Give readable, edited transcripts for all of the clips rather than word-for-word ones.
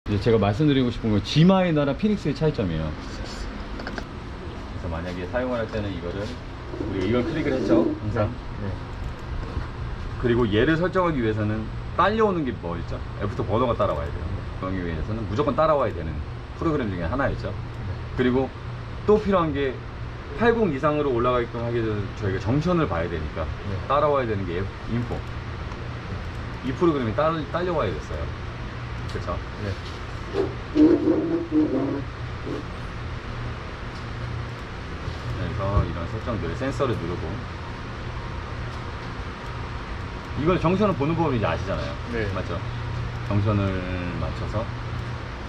이제 제가 말씀드리고 싶은 건 G 마이너랑 피닉스의 차이점이에요. 그래서 만약에 사용을 할 때는 이거를 우리가 이걸 클릭을 했죠, 항상. 네. 그리고 얘를 설정하기 위해서는 딸려오는 게 뭐였죠? 애프터 버너가 따라와야 돼요. 그러기 위해서는 무조건 따라와야 되는 프로그램 중에 하나였죠. 그리고 또 필요한 게 80 이상으로 올라가게끔 하게 되면 저희가 정션을 봐야 되니까 따라와야 되는 게 인포. 이 프로그램이 딸려와야 됐어요. 그쵸? 네. 그래서 이런 설정들, 센서를 누르고 이걸 정션을 보는 법을 이제 아시잖아요. 네. 맞죠? 정션을 맞춰서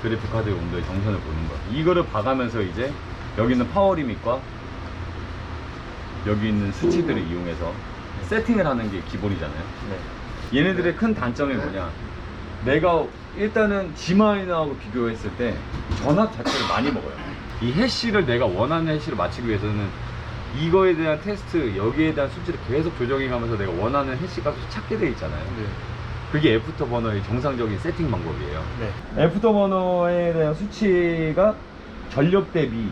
그래픽 카드의 온도에 정션을 보는 거. 이거를 봐가면서 이제 여기 있는 파워 리밋과 여기 있는 수치들을 이용해서 세팅을 하는 게 기본이잖아요. 네. 얘네들의 큰 단점이 뭐냐, 내가 일단은 G마이너하고 비교했을 때 전압 자체를 많이 먹어요. 이 해시를 내가 원하는 해시를 맞추기 위해서는 이거에 대한 테스트, 여기에 대한 수치를 계속 조정해 가면서 내가 원하는 해시 값을 찾게 돼 있잖아요. 네. 그게 애프터버너의 정상적인 세팅 방법이에요. 네. 애프터버너에 대한 수치가 전력 대비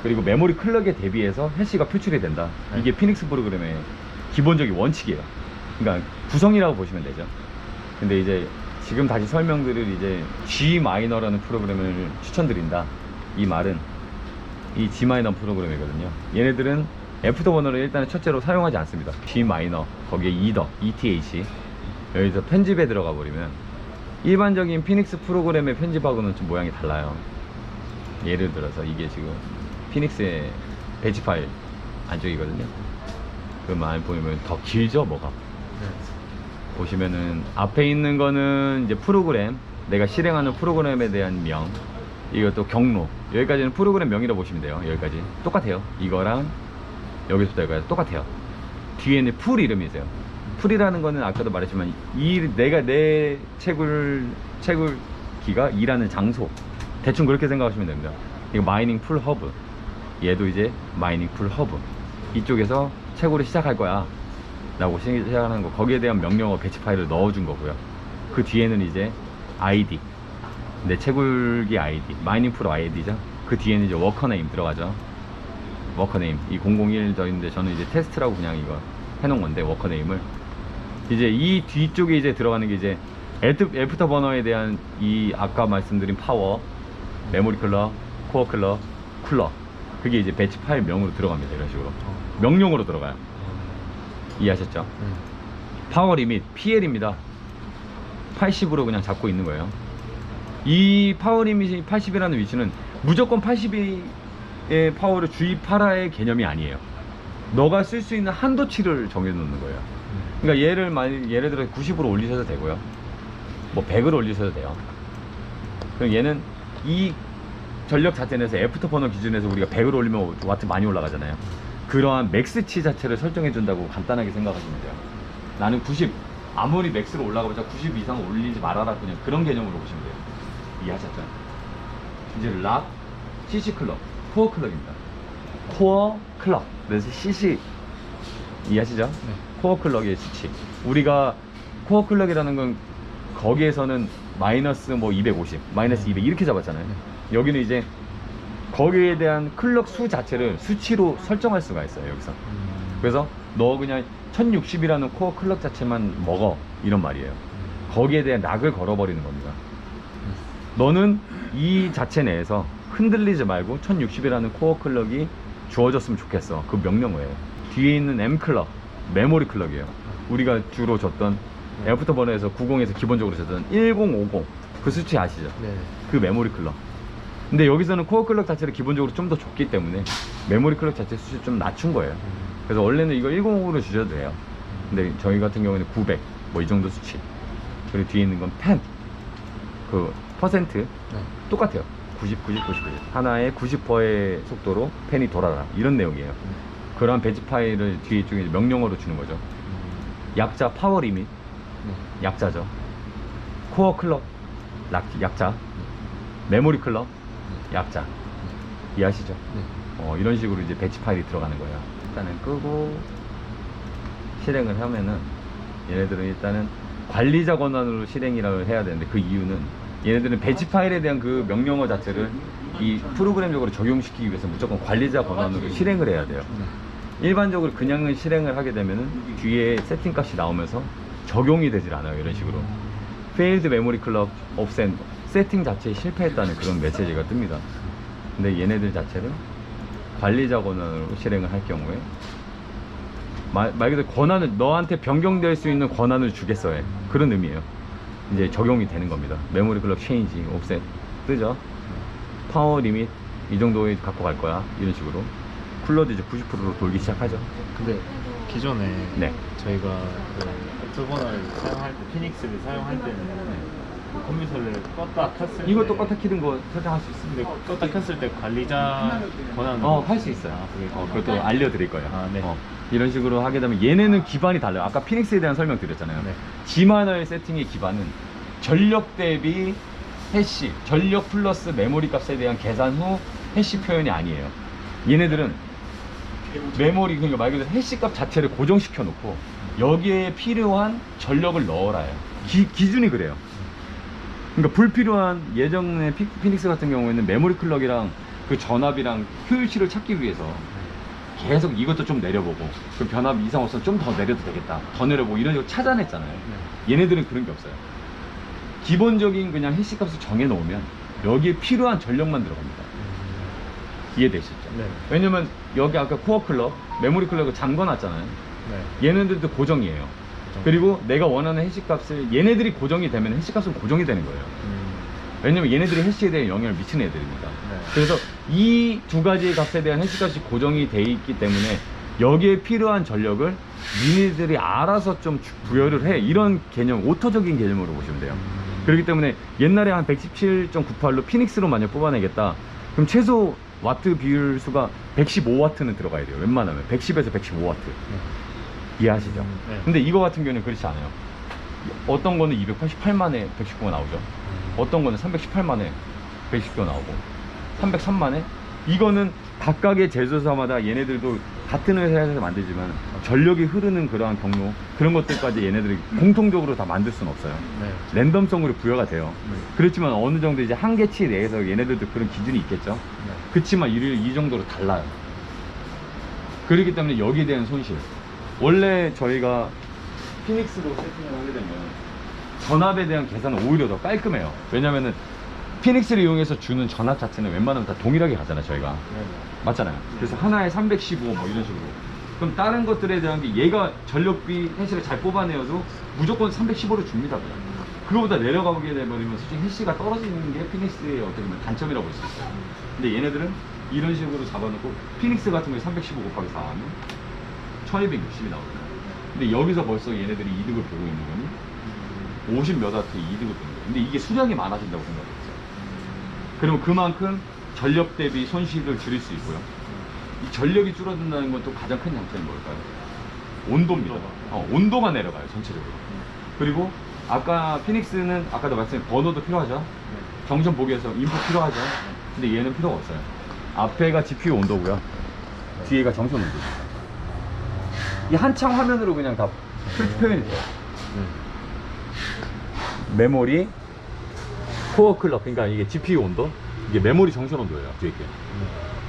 그리고 메모리 클럭에 대비해서 해시가 표출이 된다. 네. 이게 피닉스 프로그램의 기본적인 원칙이에요. 그러니까 구성이라고 보시면 되죠. 근데 이제 지금 다시 설명드릴 이제 G 마이너라는 프로그램을 추천드린다. 이 말은 이 G 마이너 프로그램이거든요. 얘네들은 애프터버너를 일단은 첫째로 사용하지 않습니다. G 마이너 거기에 이더 ETH 여기서 편집에 들어가 버리면 일반적인 피닉스 프로그램의 편집하고는 좀 모양이 달라요. 예를 들어서 이게 지금 피닉스의 배치 파일 안쪽이거든요. 그 말 보면 더 길죠, 뭐가. 네. 보시면은 앞에 있는 거는 이제 프로그램, 내가 실행하는 프로그램에 대한 명, 이것도 경로, 여기까지는 프로그램 명이라고 보시면 돼요. 여기까지 똑같아요. 이거랑 여기서부터 여기까지 똑같아요. 뒤에는 풀 이름이 있어요. 풀이라는 거는 아까도 말했지만 내가 내 채굴기가 일하는 장소, 대충 그렇게 생각하시면 됩니다. 이거 마이닝 풀 허브, 얘도 이제 마이닝 풀 허브, 이쪽에서 채굴을 시작할 거야 라고 시작하는 거, 거기에 대한 명령어 배치 파일을 넣어준 거고요. 그 뒤에는 이제 ID, 내 채굴기 ID, 마이닝 풀 ID죠. 그 뒤에는 이제 워커 네임 들어가죠. 워커 네임, 이 001 더있는데 저는 이제 테스트라고 그냥 이거 해놓은 건데, 워커 네임을 이제 이 뒤쪽에 이제 들어가는 게 이제 애프터버너에 대한 이 아까 말씀드린 파워, 메모리 클럭, 코어 클럭, 쿨러, 그게 이제 배치 파일 명으로 들어갑니다. 이런 식으로 명령으로 들어가요. 이해하셨죠? 파워 리밋 PL입니다. 80으로 그냥 잡고 있는 거예요. 이 파워 리밋이 80이라는 위치는 무조건 80의 파워를 주입하라의 개념이 아니에요. 너가 쓸 수 있는 한도치를 정해놓는 거예요. 그러니까 예를 들어 90으로 올리셔도 되고요, 뭐 100으로 올리셔도 돼요. 그럼 얘는 이 전력 자체 내에서 애프터버너 기준에서 우리가 100으로 올리면 와트 많이 올라가잖아요. 그러한 맥스치 자체를 설정해 준다고 간단하게 생각하시면 돼요. 나는 90, 아무리 맥스로 올라가보자 90 이상 올리지 말아라, 그냥 그런 개념으로 보시면 돼요. 이해하셨죠? 이제 락, CC 클럭, 코어 클럭입니다. 코어 클럭, 그래서 CC 이해하시죠? 네. 코어 클럭의 수치. 우리가 코어 클럭이라는 건 거기에서는 마이너스 뭐 250, 마이너스 200 이렇게 잡았잖아요. 여기는 이제 거기에 대한 클럭 수 자체를 수치로 설정할 수가 있어요, 여기서. 그래서 너 그냥 1060이라는 코어 클럭 자체만 먹어, 이런 말이에요. 거기에 대한 락을 걸어버리는 겁니다. 너는 이 자체 내에서 흔들리지 말고 1060이라는 코어 클럭이 주어졌으면 좋겠어. 그 명령어예요. 뒤에 있는 M 클럭, 메모리 클럭이에요. 우리가 주로 줬던 애프터버너에서 90에서 기본적으로 줬던 1050, 그 수치 아시죠? 네. 그 메모리 클럭. 근데 여기서는 코어 클럭 자체를 기본적으로 좀 더 줬기 때문에 메모리 클럭 자체 수치 좀 낮춘 거예요. 그래서 원래는 이거 1050으로 주셔도 돼요. 근데 저희 같은 경우에는 900, 뭐 이 정도 수치. 그리고 뒤에 있는 건 펜, 그 퍼센트 똑같아요. 90, 90, 90, 90. 하나에 90%의 속도로 펜이 돌아라, 이런 내용이에요. 그러한 배치 파일을 뒤에 쪽에 명령어로 주는 거죠. 약자 파워 리밋, 약자죠. 코어 클럭, 약자. 메모리 클럭, 약자. 이해하시죠? 이런 식으로 이제 배치 파일이 들어가는 거예요. 일단은 끄고 실행을 하면은, 얘네들은 일단은 관리자 권한으로 실행이라고 해야 되는데, 그 이유는 얘네들은 배치 파일에 대한 그 명령어 자체를 이 프로그램적으로 적용시키기 위해서 무조건 관리자 권한으로 실행을 해야 돼요. 일반적으로 그냥은 실행을 하게 되면은 뒤에 세팅 값이 나오면서 적용이 되질 않아요. 이런 식으로 failed memory clock offset 세팅 자체에 실패했다는 그런 메시지가 뜹니다. 근데 얘네들 자체를 관리자 권한으로 실행을 할 경우에 말 그대로 권한을 너한테 변경될 수 있는 권한을 주겠어 해. 그런 의미예요. 이제 적용이 되는 겁니다. 메모리 클럭 체인지 옵셋 뜨죠. 파워 리밋 이 정도에 갖고 갈 거야. 이런 식으로 쿨러도 이제 90%로 돌기 시작하죠. 근데 기존에 네. 저희가 그 오토버너를 사용할 때 피닉스를 사용할 때는 그 컴퓨터를 껐다 켰을 때 이거 똑같아 키는 거 설정할 수 있습니다. 근데 껐다 켰을 때 관리자 권한으로 할 수 있어요. 그게 그것도 알려드릴 거예요. 네. 이런 식으로 하게 되면 얘네는 기반이 달라요. 아까 피닉스에 대한 설명 드렸잖아요. 네. G마너의 세팅의 기반은 전력 대비 해시, 전력 플러스 메모리 값에 대한 계산 후 해시 표현이 아니에요. 얘네들은 메모리, 그러니까 말 그대로 해시 값 자체를 고정시켜 놓고 여기에 필요한 전력을 넣어라요. 기준이 그래요. 그러니까 불필요한 예전에 피닉스 같은 경우에는 메모리 클럭이랑 그 전압이랑 효율치를 찾기 위해서 계속 이것도 좀 내려보고 그 변압 이상 없으면 좀 더 내려도 되겠다, 더 내려보고 이런 식으로 찾아냈잖아요. 얘네들은 그런 게 없어요. 기본적인 그냥 해시 값을 정해 놓으면 여기에 필요한 전력만 들어갑니다. 이해되시죠? 네. 왜냐면 여기 아까 코어 클럭, 메모리 클럭을 잠궈 놨잖아요. 네. 얘네들도 고정이에요. 그리고 내가 원하는 해시 값을 얘네들이 고정이 되면 해시 값은 고정이 되는 거예요. 왜냐면 얘네들이 해시에 대한 영향을 미치는 애들입니다. 네. 그래서 이 두 가지의 값에 대한 해시 값이 고정이 돼 있기 때문에 여기에 필요한 전력을 니네들이 알아서 좀 부여를 해. 이런 개념, 오토적인 개념으로 보시면 돼요. 그렇기 때문에 옛날에 한 117.98로 피닉스로 만약 뽑아내겠다, 그럼 최소 와트 비율 수가 115와트는 들어가야 돼요. 웬만하면 110에서 115와트. 이해하시죠? 네. 근데 이거 같은 경우는 그렇지 않아요. 어떤 거는 288만에 119가 나오죠. 어떤 거는 318만에 119가 나오고 303만에, 이거는 각각의 제조사마다 얘네들도 같은 회사에서 만들지만 전력이 흐르는 그러한 경로, 그런 것들까지 얘네들이 공통적으로 다 만들 수는 없어요. 네. 랜덤성으로 부여가 돼요. 네. 그렇지만 어느 정도 이제 한계치 내에서 얘네들도 그런 기준이 있겠죠. 네. 그렇지만 이 정도로 달라요. 그렇기 때문에 여기에 대한 손실, 원래 저희가 피닉스로 세팅을 하게 되면 전압에 대한 계산은 오히려 더 깔끔해요. 왜냐면은 피닉스를 이용해서 주는 전압 자체는 웬만하면 다 동일하게 가잖아요, 저희가. 네. 맞잖아요. 그래서 하나에 315 뭐 이런 식으로. 그럼 다른 것들에 대한 게 얘가 전력비 해시를 잘 뽑아내어도 무조건 315로 줍니다, 그냥. 그거보다 내려가게 되면 솔직히 해시가 떨어지는 게 피닉스의 어떻게 보면 단점이라고 볼 수 있어요. 근데 얘네들은 이런 식으로 잡아놓고, 피닉스 같은 경우에 315 곱하기 4하면 1260이 나오거든요. 근데 여기서 벌써 얘네들이 이득을 보고 있는 거니 50 몇 와트 이득을 보는 거예요. 근데 이게 수량이 많아진다고 생각했어요. 그러면 그만큼 전력 대비 손실을 줄일 수 있고요. 이 전력이 줄어든다는 건 또 가장 큰 장점이 뭘까요? 온도입니다. 온도가 내려가요, 전체적으로. 그리고 아까 피닉스는 아까도 말씀드린 번호도 필요하죠. 정션 보기 위해서 인풋 필요하죠. 근데 얘는 필요가 없어요. 앞에가 GPU 온도고요, 뒤에가 정션 온도. 이 한창 화면으로 그냥 다 표현이 돼요. 메모리, 코어 클럭, 그러니까 이게 GPU 온도, 이게 메모리 정션 온도예요, 뒤에 게.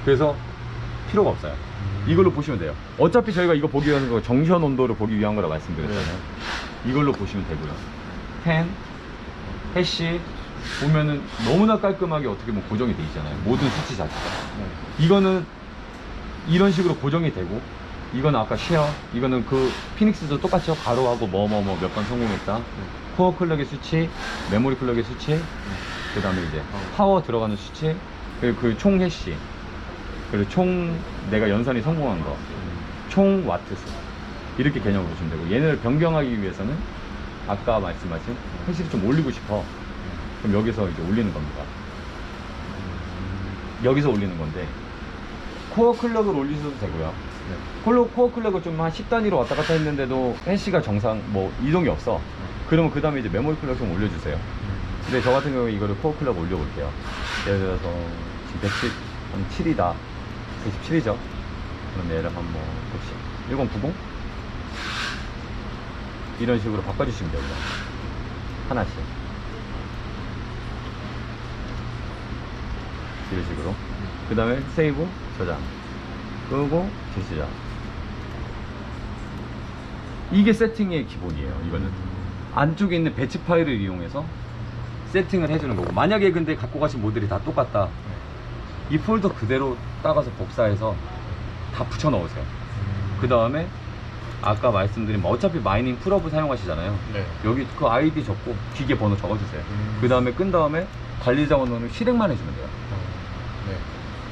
그래서 필요가 없어요. 이걸로 보시면 돼요. 어차피 저희가 이거 보기 위한 거 정션 온도를 보기 위한 거라 말씀드렸잖아요. 이걸로 보시면 되고요. 펜, 해시 보면은 너무나 깔끔하게 어떻게 보면 고정이 돼 있잖아요, 모든 수치 자체가. 이거는 이런 식으로 고정이 되고, 이거는 아까 쉐어, 이거는 그 피닉스도 똑같죠. 가로하고 뭐뭐뭐 몇 번 성공했다. 코어 클럭의 수치, 메모리 클럭의 수치, 그 다음에 이제 파워 들어가는 수치, 그리고 그 총 해시, 그리고 총 내가 연산이 성공한 거, 총 와트 수, 이렇게 개념을 보시면 되고, 얘네를 변경하기 위해서는 아까 말씀하신 해시를 좀 올리고 싶어. 그럼 여기서 이제 올리는 겁니다. 여기서 올리는 건데, 코어 클럭을 올리셔도 되고요. 코어 클럭을 좀 한 10단위로 왔다 갔다 했는데도 해시가 정상 뭐 이동이 없어. 그러면 그 다음에 이제 메모리 클럭 좀 올려주세요. 근데 저 같은 경우에 이거를 코어 클럭 올려볼게요. 예를 들어서 지금 107이다. 117이죠. 그럼 얘를 한번 봅시다. 1090? 이런 식으로 바꿔주시면 됩니다. 하나씩. 이런 식으로. 그 다음에 세이브, 저장, 끄고 재시작. 이게 세팅의 기본이에요. 이거는 안쪽에 있는 배치 파일을 이용해서 세팅을 해주는 거고, 만약에 근데 갖고 가신 모델이 다 똑같다, 이 폴더 그대로 따가서 복사해서 다 붙여 넣으세요. 그 다음에 아까 말씀드린 어차피 마이닝 풀업을 사용하시잖아요. 네. 여기 그 아이디 적고 기계 번호 적어주세요. 그 다음에 끈 다음에 관리자원호는 실행만 해주면 돼요. 네.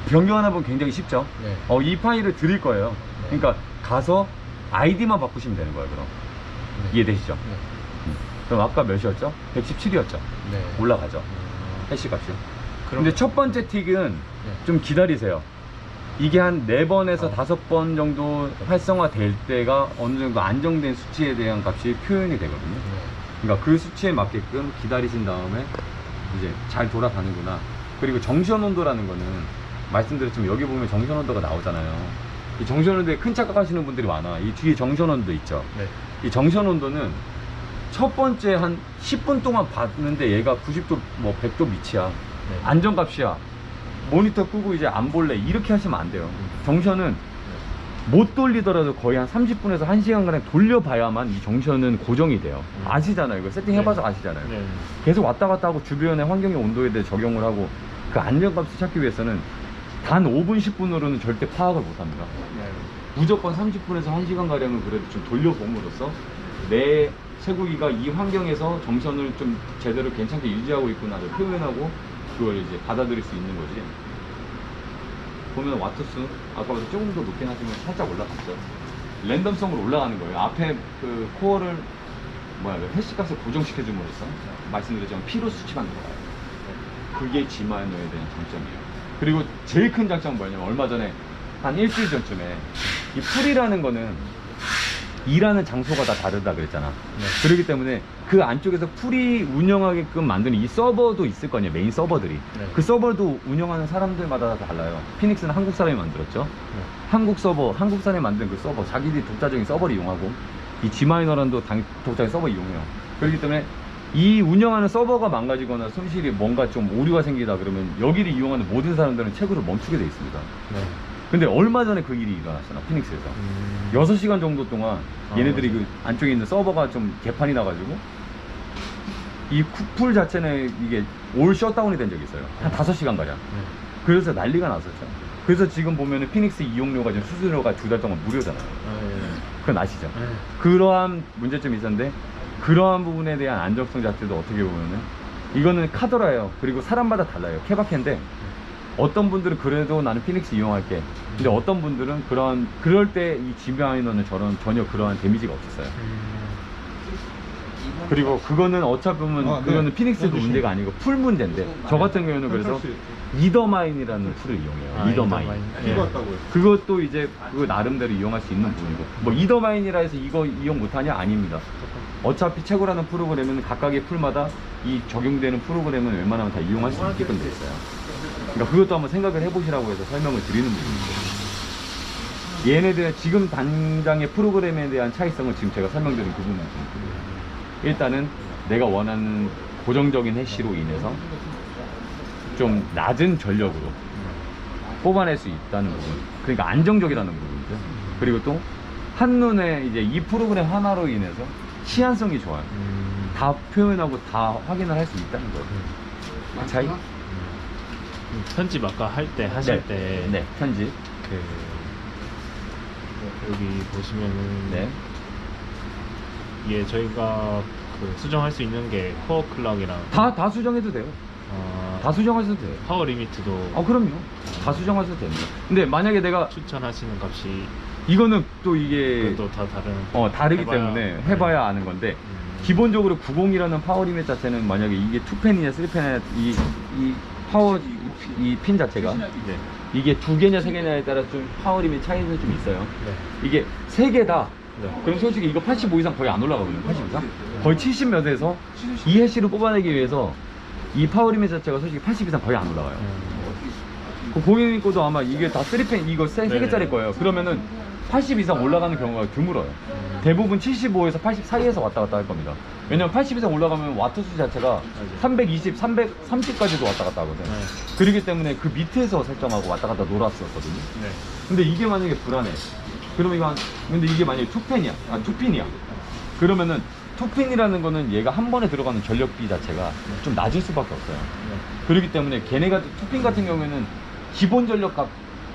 변경하는 건 굉장히 쉽죠. 네. 이 파일을 드릴 거예요. 그러니까 가서 아이디만 바꾸시면 되는 거예요. 그럼 네. 이해되시죠? 네. 그럼 아까 몇이었죠? 117이었죠. 네. 올라가죠. 해시 값이. 그럼- 근데 첫 번째 틱은 좀 기다리세요. 이게 한 4번에서 5번 정도 활성화 될 때가 어느 정도 안정된 수치에 대한 값이 표현이 되거든요. 그러니까 그 수치에 맞게끔 기다리신 다음에 이제 잘 돌아가는구나. 그리고 정션 온도라는 거는 말씀드렸지만 여기 보면 정션 온도가 나오잖아요. 이 정션 온도에 큰 착각하시는 분들이 많아. 이 뒤에 정션 온도 있죠. 네. 이 정션 온도는 첫 번째 한 10분 동안 봤는데 얘가 90도 뭐 100도 밑이야. 네. 안정값이야. 모니터 끄고 이제 안 볼래, 이렇게 하시면 안 돼요. 정션은 못 돌리더라도 거의 한 30분에서 1시간가량 돌려봐야만 이 정션은 고정이 돼요. 아시잖아요. 이거 세팅 해봐서 네. 아시잖아요. 네. 계속 왔다 갔다 하고 주변의 환경의 온도에 대해 적용을 하고 그 안정값을 찾기 위해서는 단 5분, 10분으로는 절대 파악을 못 합니다. 네. 무조건 30분에서 1시간가량은 그래도 좀 돌려봄으로써 내 쇠고기가 이 환경에서 정선을 좀 제대로 괜찮게 유지하고 있구나를 표현하고 그걸 이제 받아들일 수 있는 거지. 보면 와트수 아까보다 조금 더 높긴 하지만 살짝 올라갔죠. 랜덤성으로 올라가는 거예요. 앞에 그 코어를 해시값을 고정시켜줌으로써 말씀드렸지만 피로 수치만 들어가요. 그게 G마이너에 대한 장점이에요. 그리고 제일 큰 장점은 뭐냐면 얼마 전에 한 일주일 전쯤에 이 풀이라는 거는 일하는 장소가 다 다르다 그랬잖아. 네. 그렇기 때문에 그 안쪽에서 풀이 운영하게끔 만드는 이 서버도 있을 거 아니에요. 메인 서버들이. 네. 그 서버도 운영하는 사람들마다 다 달라요. 피닉스는 한국 사람이 만들었죠. 네. 한국 서버, 한국 사람이 만든 그 서버, 자기들이 독자적인 서버를 이용하고 이 G마이너란도 독자적인 서버 이용해요. 그렇기 때문에 이 운영하는 서버가 망가지거나 손실이 뭔가 좀 오류가 생기다 그러면 여기를 이용하는 모든 사람들은 채굴을 멈추게 돼 있습니다. 네. 근데 얼마 전에 그 일이 일어났잖아, 피닉스에서. 6시간 정도 동안 얘네들이 그 안쪽에 있는 서버가 좀 개판이 나가지고 이 쿠풀 자체는 이게 올 셧다운이 된 적이 있어요. 한 5시간 가량. 그래서 난리가 났었죠. 그래서 지금 보면은 피닉스 이용료가 지금 수수료가 2달 동안 무료잖아요. 그건 아시죠? 네. 그러한 문제점이 있었는데 그러한 부분에 대한 안정성 자체도 어떻게 보면은 이거는 카더라예요. 그리고 사람마다 달라요. 케바케인데 어떤 분들은 그래도 나는 피닉스 이용할게. 근데 어떤 분들은 그럴 때 이 G마이너는 전혀 그러한 데미지가 없었어요. 그리고 그거는 어차피 보면 그거는 피닉스도 문제가 아니고 풀 문제인데 저 같은 경우에는 그래서 이더마인이라는 풀을 이용해요. 이더마인. 예. 그것도 이제 그거 나름대로 이용할 수 있는 부분이고 뭐 이더마인이라 해서 이거 이용 못하냐? 아닙니다. 어차피 채굴하는 프로그램은 각각의 풀마다 이 적용되는 프로그램은 웬만하면 다 이용할 수 있게끔 돼 있어요. 그러니까 그것도 한번 생각을 해보시라고 해서 설명을 드리는 부분이죠. 얘네들 지금 당장의 프로그램에 대한 차이성을 지금 제가 설명드린 그 부분입니다. 일단은 내가 원하는 고정적인 해시로 인해서 좀 낮은 전력으로 뽑아낼 수 있다는 부분, 그러니까 안정적이라는 부분이죠. 그리고 또 한눈에 이제 이 프로그램 하나로 인해서 시한성이 좋아요. 다 표현하고 다 확인을 할 수 있다는 거예요. 그 차이? 편집 아까 하실 네. 때 네, 편집. 그 여기 보시면은 네. 이게 저희가 그 수정할 수 있는 게 코어 클럭이랑 다 수정해도 돼요. 다 수정하셔도 돼요. 파워 리미트도 그럼요. 다 수정하셔도 됩니다. 근데 만약에 내가 추천하시는 값이 이거는 또 이게 그것도 다 다른 다르기 해봐야- 때문에 해봐야 아는 건데 기본적으로 90이라는 파워 리밋 자체는 만약에 이게 2펜이냐 3펜이냐 이 파워 이 핀 자체가 네. 이게 2개냐 3개냐에 따라 좀 파워 리밋 차이는 좀 있어요. 네. 이게 3개다. 네. 그럼 솔직히 이거 85 이상 거의 안 올라가거든요. 80 이상? 거의 70 몇에서 이 해시를 뽑아내기 위해서 이 파워 리밋 자체가 솔직히 80 이상 거의 안 올라가요. 그 고객님 거도 아마 이게 다 3펜 이거 3개짜리 거예요. 그러면은 80 이상 올라가는 경우가 드물어요. 대부분 75에서 80 사이에서 왔다 갔다 할 겁니다. 왜냐면 80 이상 올라가면 와트 수 자체가 320, 330까지도 왔다 갔다 하거든요. 네. 그렇기 때문에 그 밑에서 설정하고 왔다 갔다 놀았었거든요. 네. 근데 이게 만약에 불안해. 그러면 근데 이게 만약에 투핀이야. 그러면은 투핀이라는 거는 얘가 한 번에 들어가는 전력비 자체가 좀 낮을 수밖에 없어요. 네. 그렇기 때문에 걔네가 투핀 같은 경우에는 기본 전력값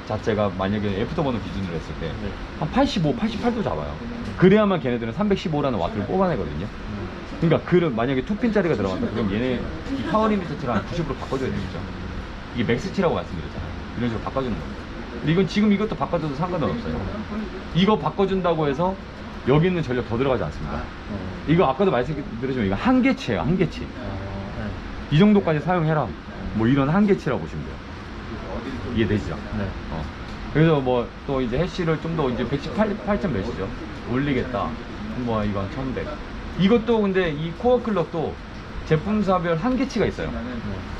자체가 만약에 애프터버너 기준으로 했을 때 한 85, 88도 잡아요. 그래야만 걔네들은 315라는 와트를 뽑아내거든요. 그러니까 만약에 투핀짜리가 들어간다 그럼 얘네 이 파워 리미터를 한 90으로 바꿔줘야 되겠죠. 이게 맥스치라고 말씀드렸잖아요. 이런 식으로 바꿔주는 겁니다. 근데 이건 지금 이것도 바꿔줘도 상관은 없어요. 이거 바꿔준다고 해서 여기 있는 전력 더 들어가지 않습니다. 이거 아까도 말씀드렸지만 이거 한계치예요. 한계치. 네. 이 정도까지 사용해라. 뭐 이런 한계치라고 보시면 돼요. 이해되시죠? 네. 그래서 뭐 또 이제 해시를 좀 더 이제 118점 몇이죠? 올리겠다. 뭐 이건 1100. 이것도 근데 이 코어 클럭도 제품사별 한계치가 있어요.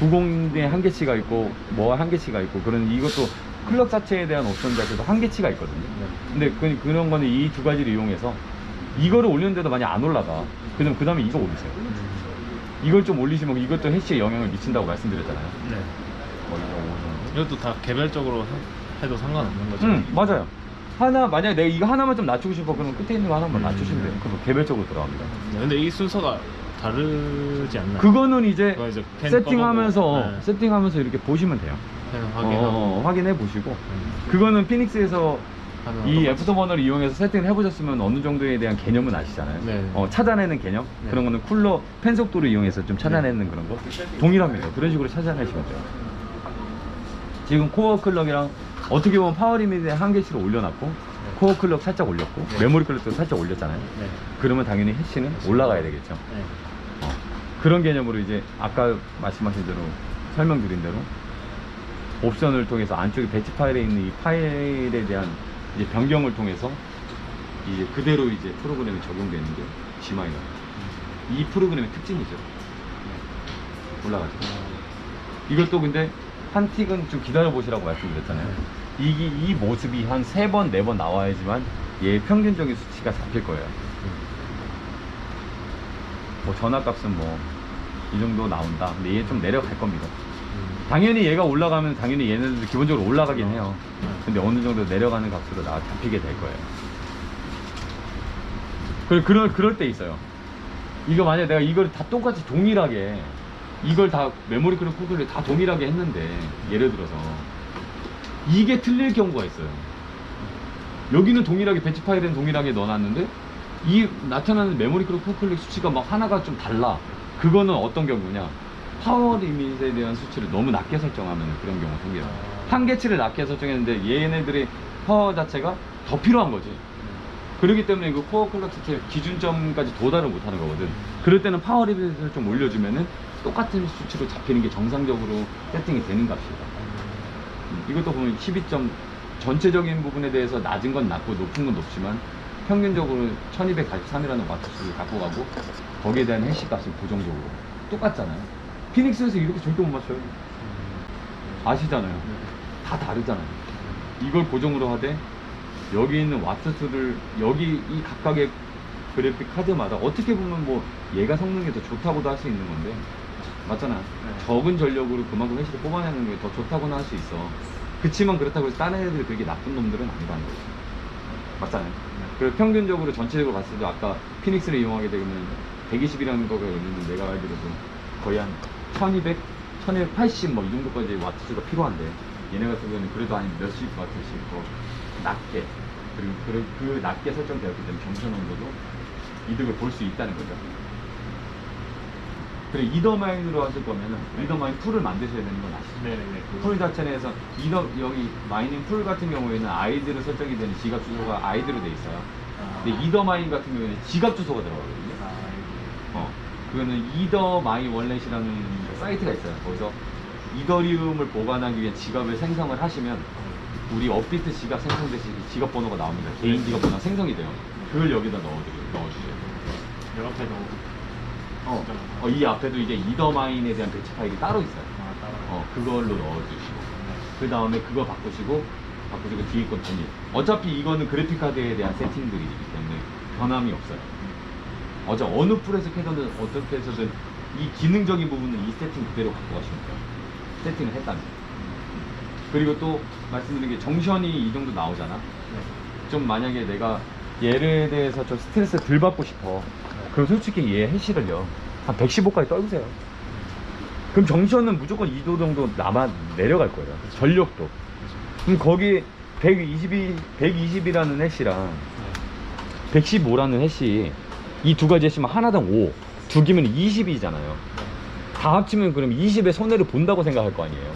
90의 한계치가 있고 뭐 한계치가 있고 그런 이것도 클럭 자체에 대한 옵션 자체도 한계치가 있거든요. 근데 그런 거는 이 두 가지를 이용해서 이거를 올리는데도 만약 안 올라가. 그럼 그 다음에 이거 올리세요. 이걸 좀 올리시면 이것도 해시에 영향을 미친다고 말씀드렸잖아요. 네. 이거 이것도 다 개별적으로 해도 상관없는 거죠? 맞아요. 만약에 내가 이거 하나만 좀 낮추고 싶어 그러면 끝에 있는 거 하나만 낮추시면 돼요. 그럼 개별적으로 들어갑니다. 근데 이 순서가 다르지 않나요? 그거는 이제 그거 이제 펜 세팅하면서 꺼보고, 네. 세팅하면서 이렇게 보시면 돼요. 펜 확인하고 확인해 보시고 그거는 피닉스에서 하면 이 똑같이. 애프터버너를 이용해서 세팅을 해보셨으면 어느 정도에 대한 개념은 아시잖아요. 네. 찾아내는 개념 네. 그런 거는 쿨러 펜 속도를 이용해서 좀 찾아내는 그런 거 동일합니다. 그런 식으로 찾아내시면 돼요. 지금 코어 클럭이랑 어떻게 보면 파워 리밋의 한계치를 올려놨고 코어 클럭 살짝 올렸고 네. 메모리 클럭도 살짝 올렸잖아요. 네. 그러면 당연히 해시는 올라가야 되겠죠. 네. 그런 개념으로 이제 아까 말씀하신 대로 설명드린 대로 옵션을 통해서 안쪽에 배치 파일에 있는 이 파일에 대한 이제 변경을 통해서 이제 그대로 이제 프로그램이 적용되는 게 G마이너. 이 프로그램의 특징이죠. 올라가죠. 이것도 근데 한 틱은 좀 기다려 보시라고 말씀드렸잖아요. 이 모습이 한 3번, 4번 나와야지만 얘 평균적인 수치가 잡힐 거예요. 뭐 전압값은 뭐 이 정도 나온다. 근데 얘 좀 내려갈 겁니다. 당연히 얘가 올라가면 당연히 얘네들도 기본적으로 올라가긴 해요. 근데 어느 정도 내려가는 값으로 잡히게 될 거예요. 그럴 때 있어요. 이거 만약에 내가 이걸 다 똑같이 동일하게 이걸 다 메모리 클럭 코드를 다 동일하게 했는데 예를 들어서 이게 틀릴 경우가 있어요. 여기는 동일하게 배치 파일에는 동일하게 넣어놨는데 이 나타나는 메모리 클럭 코드 수치가 막 하나가 좀 달라. 그거는 어떤 경우냐? 파워 리밋에 대한 수치를 너무 낮게 설정하면 그런 경우가 생겨요. 한계치를 낮게 설정했는데 얘네들의 파워 자체가 더 필요한 거지. 그렇기 때문에 이거 코어 클럭 수치 기준점까지 도달을 못하는 거거든. 그럴 때는 파워 리밋을 좀 올려주면은 똑같은 수치로 잡히는 게 정상적으로 세팅이 되는 값이다. 이것도 보면 12점 전체적인 부분에 대해서 낮은 건 낮고 높은 건 높지만 평균적으로 1243이라는 와트수를 갖고 가고 거기에 대한 해시 값은 고정적으로 똑같잖아요. 피닉스에서 이렇게 절대 못 맞춰요. 아시잖아요. 다 다르잖아요. 이걸 고정으로 하되 여기 있는 와트수를 여기 이 각각의 그래픽 카드마다 어떻게 보면 뭐 얘가 성능이 더 좋다고도 할 수 있는 건데 맞잖아. 적은 전력으로 그만큼 해시를 뽑아내는 게 더 좋다고는 할 수 있어. 그치만 그렇다고 해서 다른 애들이 그렇게 나쁜 놈들은 아니라는 거지. 맞잖아요. 그리고 평균적으로 전체적으로 봤을 때 아까 피닉스를 이용하게 되면 120이라는 거가 있는데 내가 알기로도 거의 한 1200, 1280 뭐 이 정도까지 와트수가 필요한데 얘네 같은 경우는 그래도 한 몇십 와트씩 더 낮게 그리고 그 낮게 설정되었기 때문에 정션 온도도 이득을 볼 수 있다는 거죠. 그리고 이더마인으로 하실 거면은 이더마인 풀을 만드셔야 되는 건 아시죠? 네네네. 풀 자체에서 여기 마이닝 풀 같은 경우에는 아이드로 설정이 되는 지갑 주소가 아이드로 돼 있어요. 근데 이더마인 같은 경우에는 지갑 주소가 들어가거든요. 그거는 이더마인 월렛이라는 사이트가 있어요. 거기서 이더리움을 보관하기 위한 지갑을 생성을 하시면 우리 업비트 지갑 생성되시 지갑 번호가 나옵니다. 개인 지갑 번호가 생성이 돼요. 그걸 여기다 넣어주세요. 여 앞에도 이 앞에도 이제 이더마인에 대한 배치 파일이 따로 있어요. 따로. 그걸로 넣어주시고 그 다음에 그거 바꾸시고 바꾸시고 뒤에 건 동일. 어차피 이거는 그래픽 카드에 대한 세팅들이기 때문에 변함이 없어요. 어느 풀에서 캐서든 어떻게 해서든 이 기능적인 부분은 이 세팅 그대로 갖고 가시면 돼요. 세팅을 했다면. 그리고 또 말씀드린 게 정션이 이 정도 나오잖아. 좀 만약에 내가 얘에 대해서 좀 스트레스 덜 받고 싶어. 그럼 솔직히 얘 해시를요 한 115까지 떨구세요. 그럼 정션은 무조건 2도 정도 내려갈 거예요. 전력도. 그럼 거기 120이라는 해시랑 115라는 해시, 이 두 가지 해시면 하나당 5, 두 개면 20이잖아요. 다 합치면 그럼 20의 손해를 본다고 생각할 거 아니에요.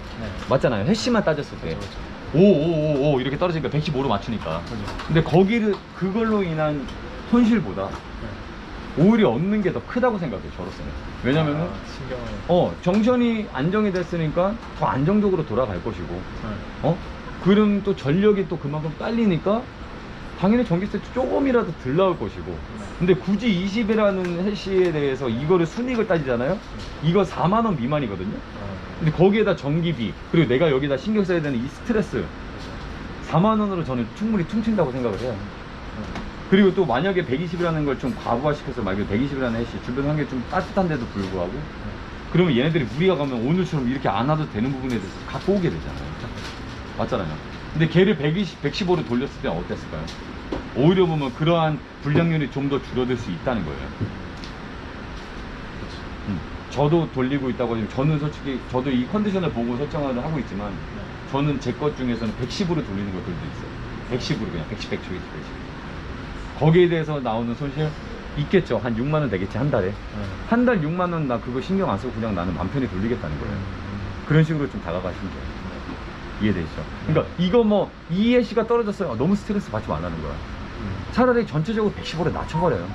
맞잖아요. 해시만 따졌을 때. 5 이렇게 떨어지니까 115로 맞추니까. 근데 그걸로 인한 손실보다 오히려 얻는 게 더 크다고 생각해요, 저로서는. 왜냐면은 정션이 안정이 됐으니까 더 안정적으로 돌아갈 것이고, 그럼 또 전력이 또 그만큼 딸리니까 당연히 전기세 조금이라도 덜 나올 것이고. 근데 굳이 20이라는 해시에 대해서 이거를 순이익을 따지잖아요. 이거 4만 원 미만이거든요. 근데 거기에다 전기비, 그리고 내가 여기다 신경 써야 되는 이 스트레스, 4만 원으로 저는 충분히 퉁친다고 생각을 해요. 그리고 또 만약에 120이라는 걸 좀 과부하시켜서 만약에 120이라는 해시 주변 환경이 좀 따뜻한데도 불구하고, 그러면 얘네들이 무리가 가면 오늘처럼 이렇게 안 와도 되는 부분에 대해서 갖고 오게 되잖아요. 맞잖아요. 근데 걔를 115로 돌렸을 때 어땠을까요? 오히려 보면 그러한 불량률이 좀 더 줄어들 수 있다는 거예요. 저도 돌리고 있다고 하지만, 저는 솔직히 저도 이 컨디션을 보고 설정을 하고 있지만, 저는 제 것 중에서는 110으로 돌리는 것들도 있어요. 110으로 그냥 110, 110, 110. 거기에 대해서 나오는 손실 있겠죠. 한 6만 원 되겠지, 한 달에. 한 달 6만 원 나 그거 신경 안 쓰고 그냥 나는 맘 편히 돌리겠다는 거예요. 그런 식으로 좀 다가가시면 돼요. 이해되시죠? 그러니까 이거 뭐 ESC가 떨어졌어요. 너무 스트레스 받지 말라는 거야. 차라리 전체적으로 115로 낮춰버려요.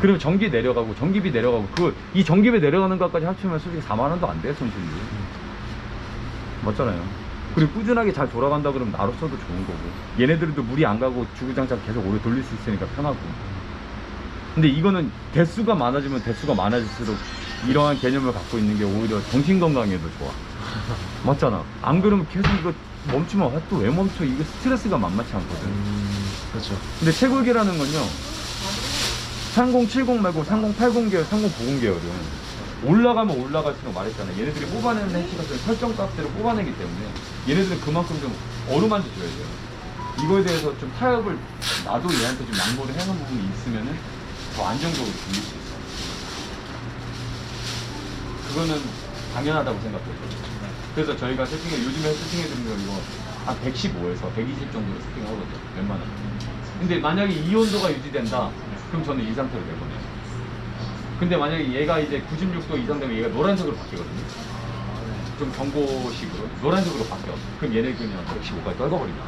그러면 전기 내려가고 전기비 내려가고, 이 전기비 내려가는 것까지 합치면 솔직히 4만 원도 안 돼, 손실이. 맞잖아요. 그리고 꾸준하게 잘 돌아간다 그러면 나로서도 좋은 거고, 얘네들도 무리 안 가고 주구장창 계속 오래 돌릴 수 있으니까 편하고. 근데 이거는 대수가 많아지면 대수가 많아질수록 이러한 개념을 갖고 있는 게 오히려 정신건강에도 좋아. 맞잖아. 안 그러면 계속 이거 멈추면 또 왜 멈춰? 이거 스트레스가 만만치 않거든. 그렇죠. 근데 채굴기라는 건요, 3070 말고 3080 계열, 3090 계열은 올라가면 올라갈수록 말했잖아요. 얘네들이 뽑아내는 해시가 설정 값대로 뽑아내기 때문에 얘네들은 그만큼 좀 어루만져 줘야 돼요. 이거에 대해서 좀 타협을 나도 얘한테 좀 양보를 해놓은 부분이 있으면은 더 안정적으로 돌릴 수 있어. 그거는 당연하다고 생각해요. 그래서 저희가 요즘에 세팅해드린 거 이거 한 115에서 120 정도로 세팅하거든요. 웬만하면. 근데 만약에 이 온도가 유지된다, 그럼 저는 이 상태로 내보내요. 근데 만약에 얘가 이제 96도 이상 되면 얘가 노란색으로 바뀌거든요. 좀 경고식으로 노란색으로 바뀌어. 그럼 얘네 그냥 115까지 떨궈버립니다.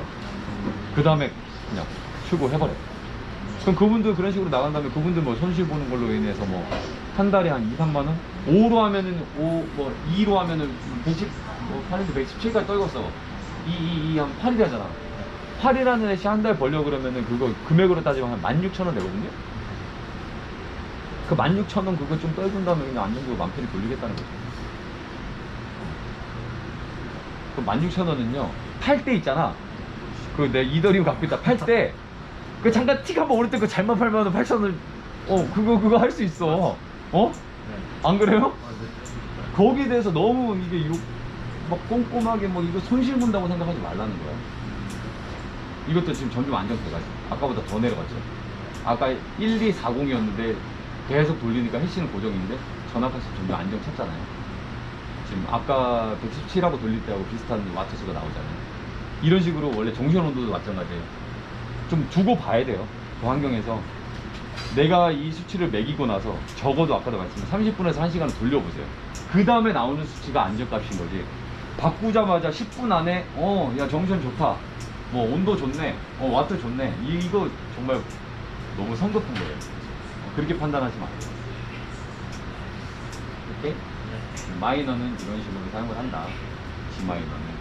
그 다음에 그냥 출고해버려요. 그럼 그분들 그런 식으로 나간 다음에 그분들 뭐 손실 보는 걸로 인해서 뭐 한 달에 한 2, 3만 원? 5로 하면은 2로 하면은 110, 8인데 117까지 떨궜어. 한 8이 되잖아. 8이라는 애시 한 달 벌려 그러면은 그거 금액으로 따지면 한 16,000원 되거든요. 그 16,000원 그거 좀 떨군 다음에 그냥 안정적으로 맘 편히 돌리겠다는 거죠. 그 16,000원은요, 팔 때 있잖아. 그 내 이더리움 갖고 있다 팔 때, 그 잠깐 틱 한번 오를 때 그 잘만 팔면 8,000원, 그거 할 수 있어. 안 그래요? 거기에 대해서 너무 이게 막 꼼꼼하게 뭐 이거 손실 본다고 생각하지 말라는 거야. 이것도 지금 점점 안정돼가지고 아까보다 더 내려갔죠. 아까 1240이었는데 계속 돌리니까 해시는 고정인데 전압값이 점점 안정 찾잖아요. 지금 아까 117하고 돌릴 때하고 비슷한 와트수가 나오잖아요. 이런 식으로 원래 정션 온도도 마찬가지예요. 좀 두고 봐야 돼요. 그 환경에서 내가 이 수치를 매기고 나서 적어도 아까도 말씀드린 30분에서 1시간을 돌려보세요. 그 다음에 나오는 수치가 안정값인 거지. 바꾸자마자 10분 안에 야 정션 좋다, 뭐 온도 좋네, 와트 좋네, 이거 정말 너무 성급한 거예요. 그렇게 판단하지 마세요. 이렇게 마이너는 이런 식으로 사용을 한다. G 마이너는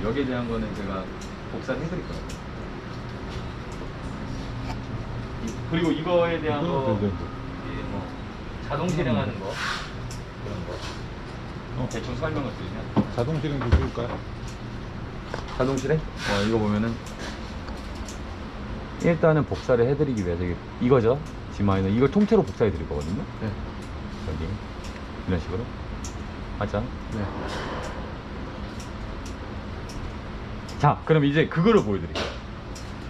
여기에 대한 거는 제가 복사를 해드릴 거예요. 그리고 이거에 대한 거, 뭐 자동 실행하는 거, 그런 거 대충 설명을 드리면, 자동 실행 좀 줄까요? 자동 실행? 이거 보면은 일단은 복사를 해드리기 위해서 이거죠. G 마이너 이걸 통째로 복사해 드릴 거거든요. 네. 여기 이런 식으로 맞죠? 네. 자, 그럼 이제 그거를 보여드릴게요.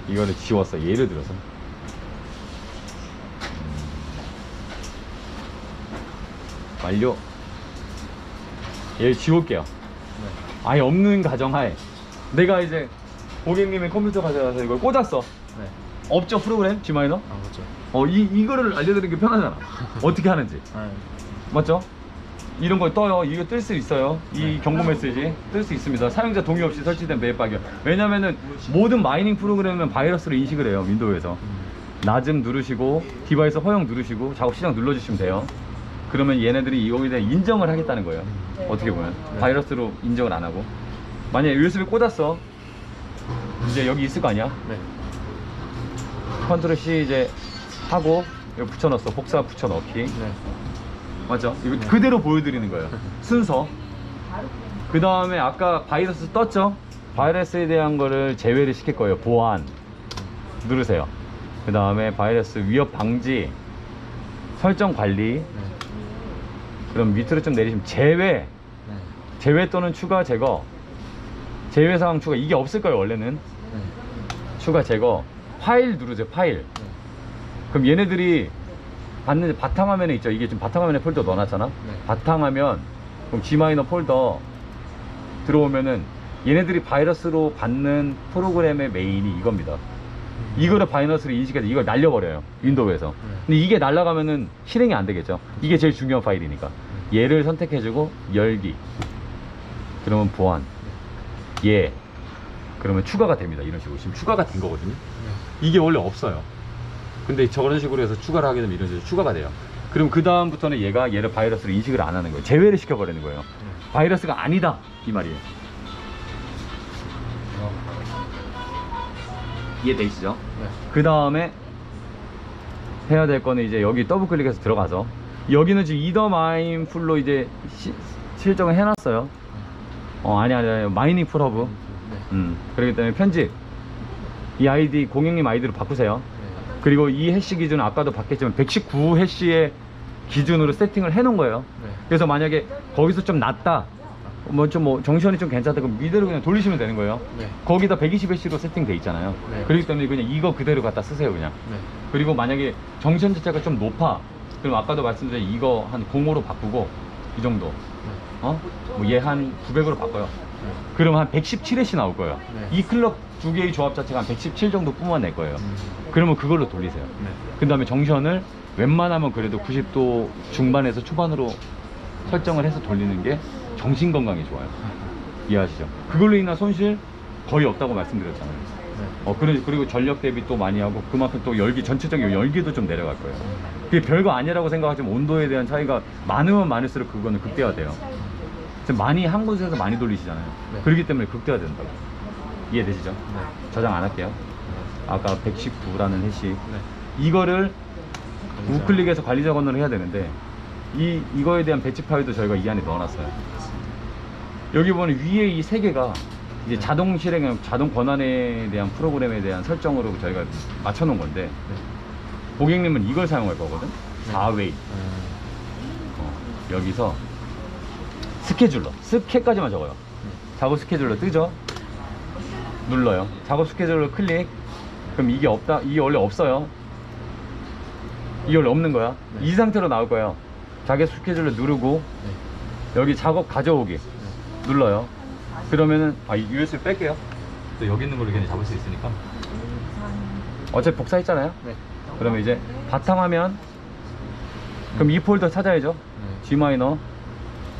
이거를 지웠어. 예를 들어서 완료. 얘를 지울게요. 네. 아예 없는 가정하에 내가 이제 고객님의 컴퓨터 가져가서 이걸 꽂았어. 네. 없죠 프로그램 G 마이너? 아, 그렇죠. 이거를 알려드리는 게 편하잖아. 어떻게 하는지. 아, 맞죠? 이런 걸 떠요. 이거 뜰 수 있어요. 이 네. 경고 메시지 뜰 수 있습니다. 사용자 동의 없이 설치된 맵 발견. 왜냐면은 모든 마이닝 프로그램은 바이러스로 인식을 해요. 윈도우에서. 낮음 누르시고 디바이스 허용 누르시고 작업 시작 눌러주시면 돼요. 그러면 얘네들이 이거에 대한 인정을 하겠다는 거예요. 어떻게 보면 네. 바이러스로 인정을 안 하고. 만약에 USB 꽂았어. 이제 여기 있을 거 아니야. 네. 컨트롤 C 이제 하고 이거 붙여넣었어. 복사 붙여넣기. 네. 맞죠? 이거 네. 그대로 보여드리는 거예요. 순서. 그 다음에 아까 바이러스 떴죠? 바이러스에 대한 거를 제외를 시킬 거예요. 보안 누르세요. 그 다음에 바이러스 위협 방지 설정 관리. 네. 그럼 밑으로 좀 내리시면 제외. 네. 제외 또는 추가 제거. 제외 사항 추가. 이게 없을 거예요 원래는. 네. 추가 제거. 파일 누르세요. 파일. 네. 그럼 얘네들이 받는 바탕화면에 있죠. 이게 지금 바탕화면에 폴더 넣어놨잖아. 네. 바탕화면 그럼 G 마이너 폴더 들어오면은 얘네들이 바이러스로 받는 프로그램의 메인이 이겁니다. 이거를 바이러스로 인식해서 이걸 날려버려요. 윈도우에서. 네. 근데 이게 날아가면은 실행이 안 되겠죠. 이게 제일 중요한 파일이니까. 얘를 선택해주고 열기. 그러면 보안. 얘. 그러면 추가가 됩니다. 이런 식으로 지금 추가가 된 거거든요. 이게 원래 없어요. 근데 저런 식으로 해서 추가를 하게 되면 이런 식으로 추가가 돼요. 그럼 그 다음부터는 얘를 바이러스로 인식을 안 하는 거예요. 제외를 시켜버리는 거예요. 바이러스가 아니다 이 말이에요. 이해되시죠? 네. 그 다음에 해야 될 거는 이제 여기 더블 클릭해서 들어가서 여기는 지금 이더마인 풀로 이제 실정을 해놨어요. 아니 마이닝 풀 허브. 네. 그렇기 때문에 편집 이 아이디 고객님 아이디로 바꾸세요. 네. 그리고 이 해시 기준은 아까도 봤겠지만 119 해시의 기준으로 세팅을 해 놓은 거예요. 네. 그래서 만약에 거기서 좀 낮다 정시원이 좀 괜찮다 그럼 이대로 그냥 돌리시면 되는 거예요. 네. 거기다 120 해시로 세팅돼 있잖아요. 네. 그렇기 때문에 그냥 이거 그대로 갖다 쓰세요 그냥. 네. 그리고 만약에 정시원 자체가 좀 높아 그럼 아까도 말씀드린 이거 한 0으로 바꾸고 이 정도 얘 한 900으로 바꿔요. 네. 그러면 한 117 해시 나올 거예요. 네. 이 클럭 두 개의 조합 자체가 한 117 정도 뿜어낼 거예요. 그러면 그걸로 돌리세요. 네. 그 다음에 정션을 웬만하면 그래도 90도 중반에서 초반으로 설정을 해서 돌리는 게 정신 건강에 좋아요. 이해하시죠? 그걸로 인한 손실 거의 없다고 말씀드렸잖아요. 네. 그리고 전력 대비 또 많이 하고 그만큼 또 열기 전체적인 열기도 좀 내려갈 거예요. 그게 별거 아니라고 생각하지만 온도에 대한 차이가 많으면 많을수록 그거는 극대화돼요. 지금 많이 한 곳에서 많이 돌리시잖아요. 네. 그렇기 때문에 극대화된다고. 이해되시죠? 네. 저장 안 할게요. 아까 119라는 해시. 네. 이거를 우클릭해서 관리자 권한을 해야 되는데 이거에 대한 배치 파일도 저희가 이 안에 넣어놨어요. 여기 보면 위에 이 세 개가 이제 자동 실행, 자동 권한에 대한 프로그램에 대한 설정으로 저희가 맞춰놓은 건데 고객님은 이걸 사용할 거거든. 4웨이. 여기서 스케줄러, 스케까지만 적어요. 작업 스케줄러 뜨죠? 눌러요. 작업 스케줄러 클릭. 그럼 이게 없다. 이게 원래 없어요. 이게 원래 없는 거야. 네. 이 상태로 나올 거예요. 자기 스케줄러 누르고 여기 작업 가져오기 눌러요. 그러면은 이 USB 뺄게요. 또 여기 있는 걸로 그냥 잡을 수 있으니까. 어차피 복사했잖아요. 네. 그러면 이제 바탕화면. 그럼 이 폴더 찾아야죠. G 마이너.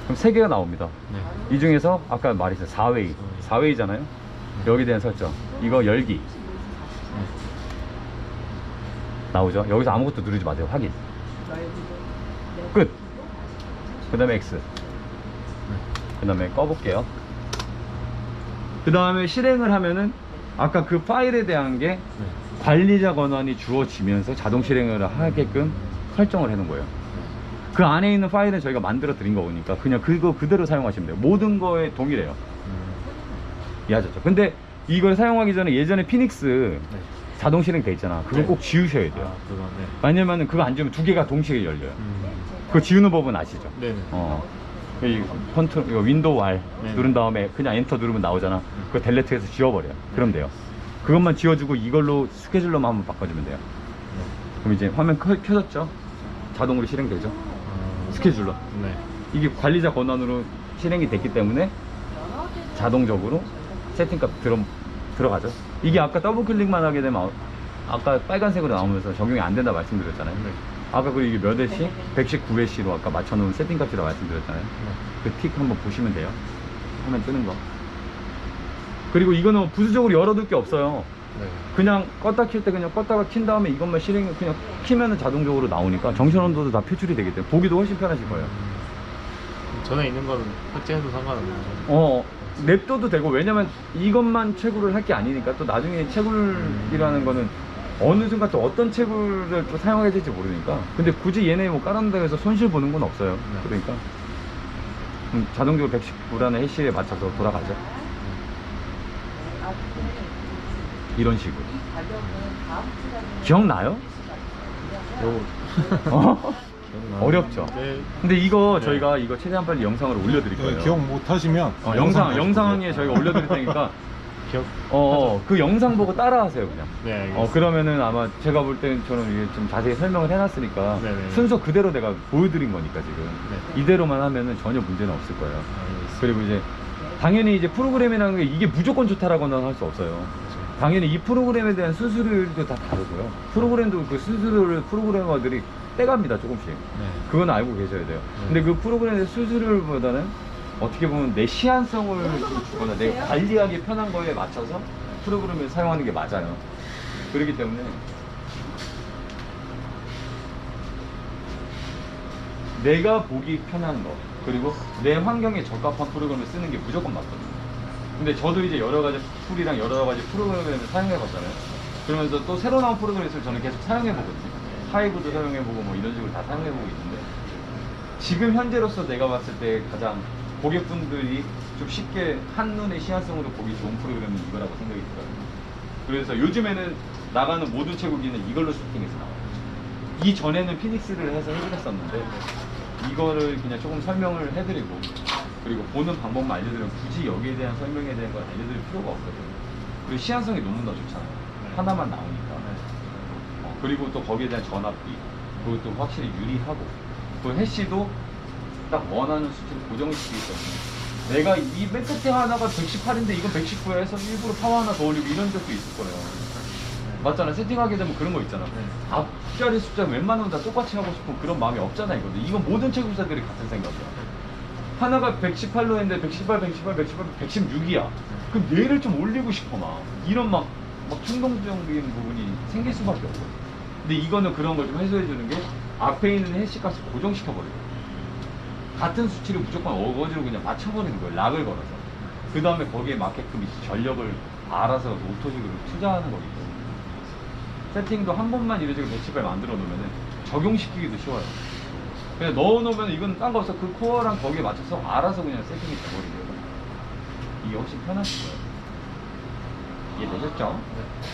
그럼 3개가 나옵니다. 네. 이 중에서 아까 말했어요. 4웨이. 4웨이잖아요. 여기에 대한 설정. 이거 열기. 나오죠. 여기서 아무것도 누르지 마세요. 확인. 끝. 그 다음에 X. 그 다음에 꺼볼게요. 그 다음에 실행을 하면은 아까 그 파일에 대한 게 관리자 권한이 주어지면서 자동 실행을 하게끔 설정을 해놓은 거예요. 그 안에 있는 파일은 저희가 만들어 드린 거니까 그냥 그거 그대로 사용하시면 돼요. 모든 거에 동일해요. 얕아졌죠. 근데 이걸 사용하기 전에 예전에 피닉스 네. 자동 실행 돼 있잖아. 그거 네. 꼭 지우셔야 돼요. 아, 그거 네. 왜냐면은 그거 안 지우면 두 개가 동시에 열려요. 음. 그거 지우는 법은 아시죠? 네네. 이 컨트롤, 이거 윈도우 R 네. 누른 다음에 그냥 엔터 누르면 나오잖아. 그거 델레트해서 지워버려요. 그럼 돼요. 그것만 지워주고 이걸로 스케줄러만 한번 바꿔주면 돼요. 네. 그럼 이제 화면 켜졌죠? 자동으로 실행되죠? 스케줄러. 네. 이게 관리자 권한으로 실행이 됐기 때문에 자동적으로 세팅값 들어가죠. 이게 아까 더블 클릭만 하게 되면 아까 빨간색으로 나오면서 적용이 안 된다 말씀드렸잖아요. 네. 아까 그리고 이게 몇 회시? 119회시로 아까 맞춰놓은 세팅값이라고 말씀드렸잖아요. 그 틱 한번 보시면 돼요. 화면 뜨는 거. 그리고 이거는 부수적으로 열어둘 게 없어요. 네. 그냥 껐다 킬 때 그냥 껐다가 킨 다음에 이것만 실행 그냥 키면은 자동적으로 나오니까 정션 온도도 다 표출이 되기 때문에 보기도 훨씬 편하실 거예요. 전에 있는 거는 삭제해도 상관없는 거죠? 냅둬도 되고, 왜냐면 이것만 채굴을 할 게 아니니까 또 나중에 채굴이라는 거는 어느 순간 또 어떤 채굴을 또 사용해야 될지 모르니까. 근데 굳이 얘네 뭐 깔아놓는다고 해서 손실 보는 건 없어요. 네. 그러니까 자동적으로 119라는 해시에 맞춰서 돌아가죠. 이런 식으로. 기억나요? 어? 어렵죠? 네. 근데 이거 네. 저희가 이거 최대한 빨리 영상으로 올려드릴 거예요. 기억 못 하시면 영상에 저희가 올려드릴 테니까 기억. 그 영상 보고 따라하세요 그냥. 네, 알겠습니다. 그러면은 아마 제가 볼 때는 저는 이게 좀 자세히 설명을 해놨으니까 네네. 순서 그대로 내가 보여드린 거니까 지금 네. 이대로만 하면은 전혀 문제는 없을 거예요. 알겠습니다. 그리고 이제 당연히 이제 프로그램이라는 게 이게 무조건 좋다라고는 할 수 없어요. 당연히 이 프로그램에 대한 수수료도 다 다르고요. 프로그램도 그 수수료를 프로그래머들이 떼갑니다 조금씩. 네. 그건 알고 계셔야 돼요. 근데 그 프로그램의 수수료보다는 어떻게 보면 내 시한성을 좀 주거나 내 관리하기 편한 거에 맞춰서 프로그램을 사용하는 게 맞아요. 그렇기 때문에 내가 보기 편한 거, 그리고 내 환경에 적합한 프로그램을 쓰는 게 무조건 맞거든요. 근데 저도 이제 여러 가지 툴이랑 여러 가지 프로그램을 사용해 봤잖아요. 그러면서 또 새로 나온 프로그램을 저는 계속 사용해 보거든요. 하이브도 사용해 보고 뭐 이런 식으로 다 사용해 보고 있는데, 지금 현재로서 내가 봤을 때 가장 고객분들이 좀 쉽게 한눈에 시한성으로 보기 좋은 프로그램은 이거라고 생각이 들어요. 그래서 요즘에는 나가는 모든 채굴기는 이걸로 슈팅해서 나와요. 이전에는 피닉스를 해서 해드렸었는데 이거를 그냥 조금 설명을 해드리고, 그리고 보는 방법만 알려드리면 굳이 여기에 대한 설명에 대한 걸 알려드릴 필요가 없거든요. 그리고 시한성이 너무나 좋잖아요. 하나만 나오니까. 그리고 또 거기에 대한 전압비, 그것도 확실히 유리하고, 그 해시도 딱 원하는 수치를 고정시키기 때문에 내가 이 맨 끝에 하나가 118인데 이건 119야 해서 일부러 파워 하나 더 올리고 이런 적도 있을 거예요. 맞잖아. 세팅하게 되면 그런 거 있잖아. 앞자리 숫자 웬만하면 다 똑같이 하고 싶은 그런 마음이 없잖아 이거는. 이건 모든 채굴사들이 같은 생각이야. 하나가 118로 했는데 118, 116이야. 그럼 얘를 좀 올리고 싶어 막. 이런 막 충동적인 부분이 생길 수밖에 없거든. 근데 이거는 그런 걸 좀 해소해 주는 게 앞에 있는 해시 값을 고정시켜 버려요. 같은 수치를 무조건 어거지로 그냥 맞춰버리는 거예요. 락을 걸어서. 그 다음에 거기에 맞게끔 이제 전력을 알아서 오토식으로 투자하는 거기 때문에 세팅도 한 번만 이런 식으로 110에 만들어 놓으면 적용시키기도 쉬워요. 그냥 넣어 놓으면 이건 딴 거 없어. 그 코어랑 거기에 맞춰서 알아서 그냥 세팅이 돼버리고요. 이게 훨씬 편하실 거예요. 이해되셨죠? 네.